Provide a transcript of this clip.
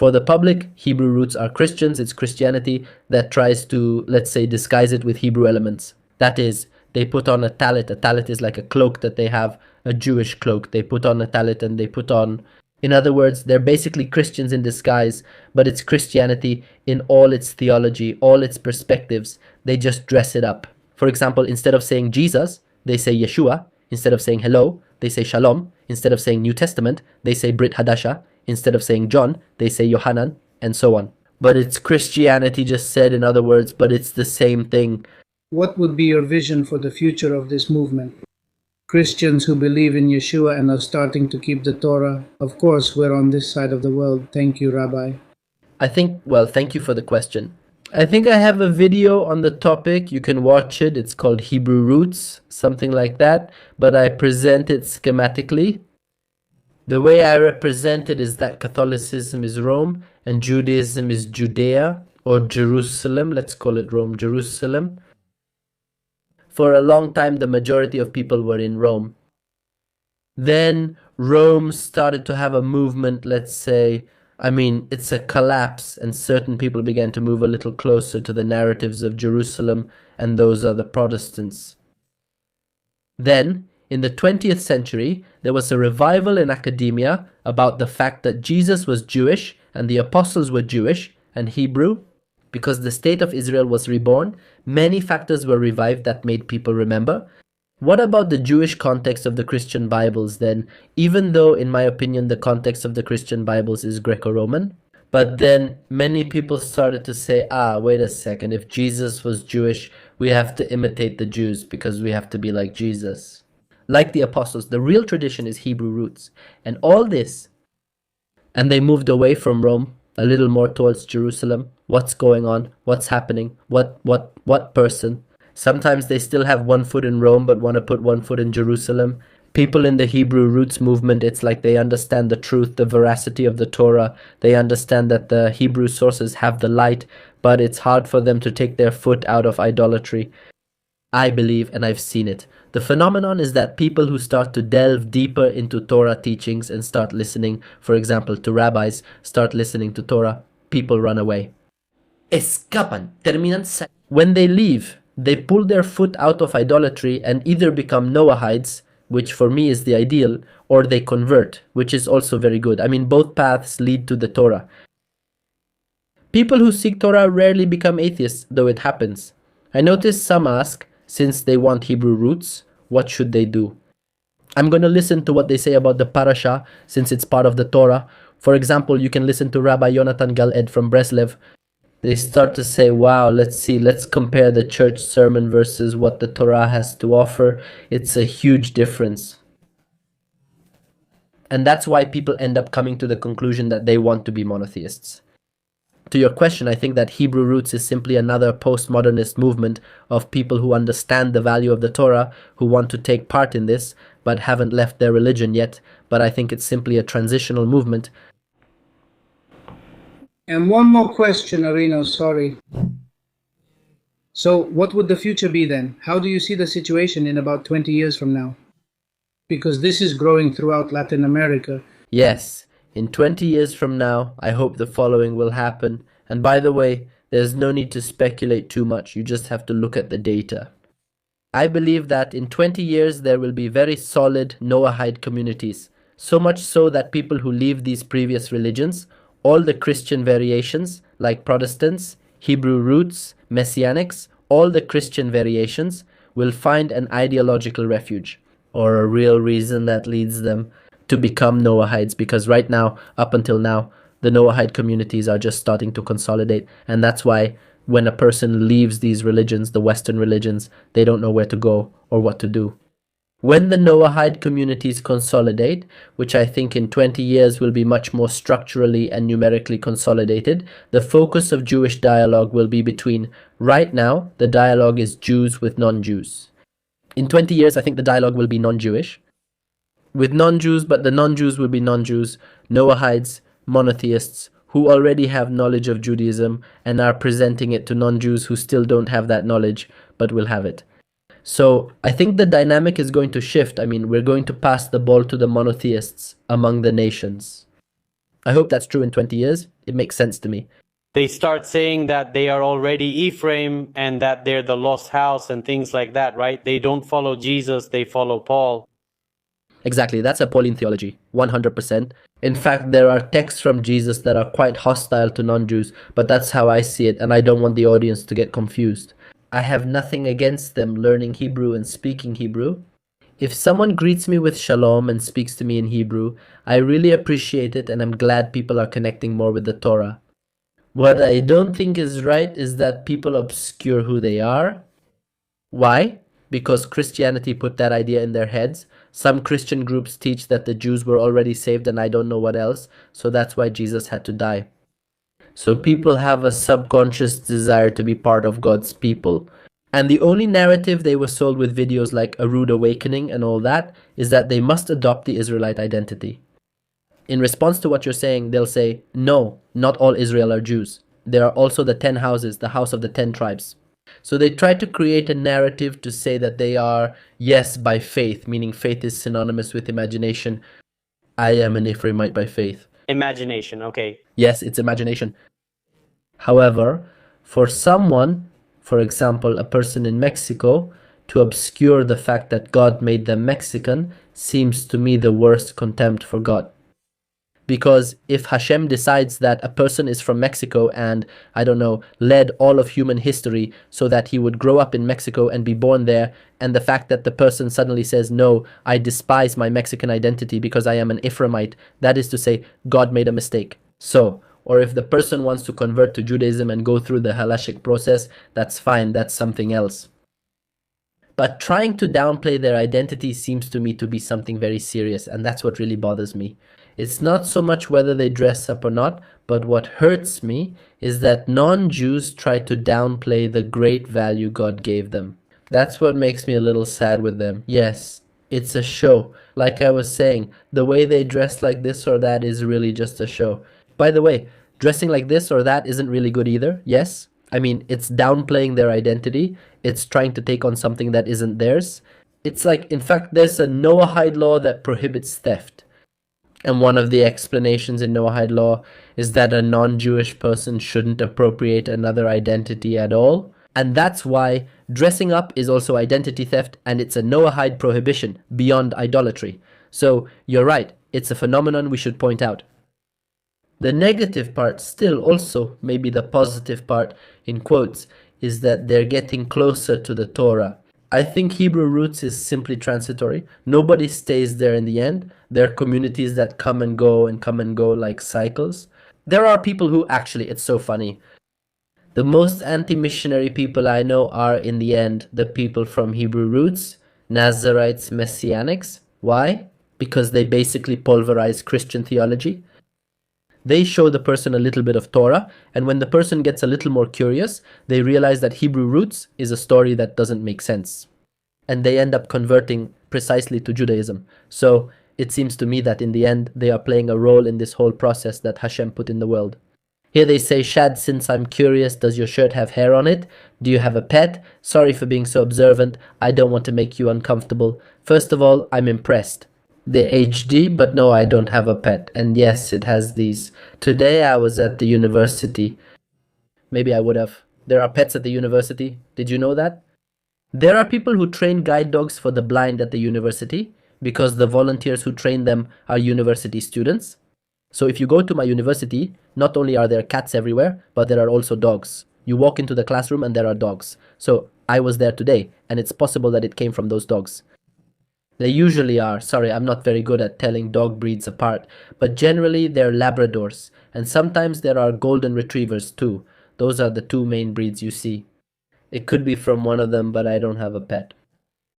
For the public, Hebrew roots are Christians. It's Christianity that tries to, let's say, disguise it with Hebrew elements. That is, they put on a talit. A talit is like a cloak that they have, a Jewish cloak. They put on a talit and they put on... In other words, they're basically Christians in disguise, but it's Christianity in all its theology, all its perspectives. They just dress it up. For example, instead of saying Jesus, they say Yeshua. Instead of saying hello, they say Shalom. Instead of saying New Testament, they say Brit Hadasha. Instead of saying John, they say Yohanan, and so on. But it's Christianity just said in other words, but it's the same thing. What would be your vision for the future of this movement? Christians who believe in Yeshua and are starting to keep the Torah. Of course, we're on this side of the world. Thank you, Rabbi. Thank you for the question. I think I have a video on the topic. You can watch it. It's called Hebrew Roots, something like that. But I present it schematically. The way I represent it is that Catholicism is Rome and Judaism is Judea or Jerusalem. Let's call it Rome, Jerusalem. For a long time, the majority of people were in Rome. Then Rome started to have a movement, let's say, it's a collapse, and certain people began to move a little closer to the narratives of Jerusalem, and those are the Protestants. Then, in the 20th century, there was a revival in academia about the fact that Jesus was Jewish, and the apostles were Jewish and Hebrew. Because the state of Israel was reborn, many factors were revived that made people remember. What about the Jewish context of the Christian Bibles then? Even though, in my opinion, the context of the Christian Bibles is Greco-Roman. But then many people started to say, wait a second, if Jesus was Jewish, we have to imitate the Jews because we have to be like Jesus. Like the apostles, the real tradition is Hebrew roots. And all this, and they moved away from Rome, a little more towards Jerusalem. What's going on? What's happening? What person? Sometimes they still have one foot in Rome but want to put one foot in Jerusalem. People in the Hebrew roots movement, it's like they understand the truth, the veracity of the Torah. They understand that the Hebrew sources have the light, but it's hard for them to take their foot out of idolatry. I believe, and I've seen it. The phenomenon is that people who start to delve deeper into Torah teachings and start listening, for example, to rabbis, start listening to Torah, people run away. Escapan, terminan. When they leave, they pull their foot out of idolatry and either become Noahides, which for me is the ideal, or they convert, which is also very good. Both paths lead to the Torah. People who seek Torah rarely become atheists, though it happens. I notice some ask, since they want Hebrew roots, what should they do? I'm going to listen to what they say about the parasha, since it's part of the Torah. For example, you can listen to Rabbi Yonatan Gal-Ed from Breslev. They start to say, wow, let's compare the church sermon versus what the Torah has to offer. It's a huge difference. And that's why people end up coming to the conclusion that they want to be monotheists. To your question, I think that Hebrew roots is simply another postmodernist movement of people who understand the value of the Torah, who want to take part in this, but haven't left their religion yet. But I think it's simply a transitional movement. And one more question, Arino, sorry. So what would the future be then? How do you see the situation in about 20 years from now? Because this is growing throughout Latin America. Yes. In 20 years from now, I hope the following will happen. And by the way, there's no need to speculate too much. You just have to look at the data. I believe that in 20 years, there will be very solid Noahide communities. So much so that people who leave these previous religions, all the Christian variations, like Protestants, Hebrew roots, Messianics, all the Christian variations, will find an ideological refuge, or a real reason that leads them to become Noahides, because right now, up until now, the Noahide communities are just starting to consolidate, and that's why when a person leaves these religions, the Western religions, they don't know where to go or what to do. When the Noahide communities consolidate, which I think in 20 years will be much more structurally and numerically consolidated, the focus of Jewish dialogue will be between, right now, the dialogue is Jews with non-Jews. In 20 years, I think the dialogue will be non-Jewish, with non-Jews, but the non-Jews will be non-Jews, Noahides, monotheists, who already have knowledge of Judaism and are presenting it to non-Jews who still don't have that knowledge, but will have it. So I think the dynamic is going to shift. We're going to pass the ball to the monotheists among the nations. I hope that's true in 20 years. It makes sense to me. They start saying that they are already Ephraim and that they're the lost house and things like that, right? They don't follow Jesus, they follow Paul. Exactly, that's a Pauline theology, 100%. In fact, there are texts from Jesus that are quite hostile to non-Jews, but that's how I see it, and I don't want the audience to get confused. I have nothing against them learning Hebrew and speaking Hebrew. If someone greets me with shalom and speaks to me in Hebrew, I really appreciate it, and I'm glad people are connecting more with the Torah. What I don't think is right is that people obscure who they are. Why? Because Christianity put that idea in their heads. Some Christian groups teach that the Jews were already saved and I don't know what else, so that's why Jesus had to die. So people have a subconscious desire to be part of God's people. And the only narrative they were sold with videos like A Rude Awakening and all that is that they must adopt the Israelite identity. In response to what you're saying, they'll say, no, not all Israel are Jews. There are also the 10 houses, the house of the 10 tribes. So they try to create a narrative to say that they are, yes, by faith, meaning faith is synonymous with imagination. I am an Ephraimite by faith. Imagination, okay. Yes, it's imagination. However, for someone, for example, a person in Mexico, to obscure the fact that God made them Mexican seems to me the worst contempt for God. Because if Hashem decides that a person is from Mexico and, I don't know, led all of human history so that he would grow up in Mexico and be born there, and the fact that the person suddenly says, no, I despise my Mexican identity because I am an Ephraimite, that is to say, God made a mistake. So, or if the person wants to convert to Judaism and go through the halachic process, that's fine, that's something else. But trying to downplay their identity seems to me to be something very serious, and that's what really bothers me. It's not so much whether they dress up or not, but what hurts me is that non-Jews try to downplay the great value God gave them. That's what makes me a little sad with them. Yes, it's a show. Like I was saying, the way they dress like this or that is really just a show. By the way, dressing like this or that isn't really good either, yes? I mean, it's downplaying their identity. It's trying to take on something that isn't theirs. It's like, in fact, there's a Noahide law that prohibits theft. And one of the explanations in Noahide law is that a non-Jewish person shouldn't appropriate another identity at all. And that's why dressing up is also identity theft, and it's a Noahide prohibition beyond idolatry. So you're right, it's a phenomenon we should point out. The negative part, still also maybe the positive part in quotes, is that they're getting closer to the Torah. I think Hebrew roots is simply transitory. Nobody stays there in the end. There are communities that come and go like cycles. There are people who actually, it's so funny. The most anti-missionary people I know are, in the end, the people from Hebrew roots, Nazarites, Messianics. Why? Because they basically pulverize Christian theology. They show the person a little bit of Torah, and when the person gets a little more curious, they realize that Hebrew roots is a story that doesn't make sense. And they end up converting precisely to Judaism. So it seems to me that in the end, they are playing a role in this whole process that Hashem put in the world. Here they say, Shad, since I'm curious, does your shirt have hair on it? Do you have a pet? Sorry for being so observant. I don't want to make you uncomfortable. First of all, I'm impressed. The HD, but no, I don't have a pet. And yes, it has these. Today I was at the university. Maybe I would have. There are pets at the university. Did you know that? There are people who train guide dogs for the blind at the university because the volunteers who train them are university students. So if you go to my university, not only are there cats everywhere, but there are also dogs. You walk into the classroom and there are dogs. So I was there today, and it's possible that it came from those dogs. They usually are. Sorry, I'm not very good at telling dog breeds apart, but generally they're Labradors, and sometimes there are Golden Retrievers too. Those are the two main breeds you see. It could be from one of them, but I don't have a pet.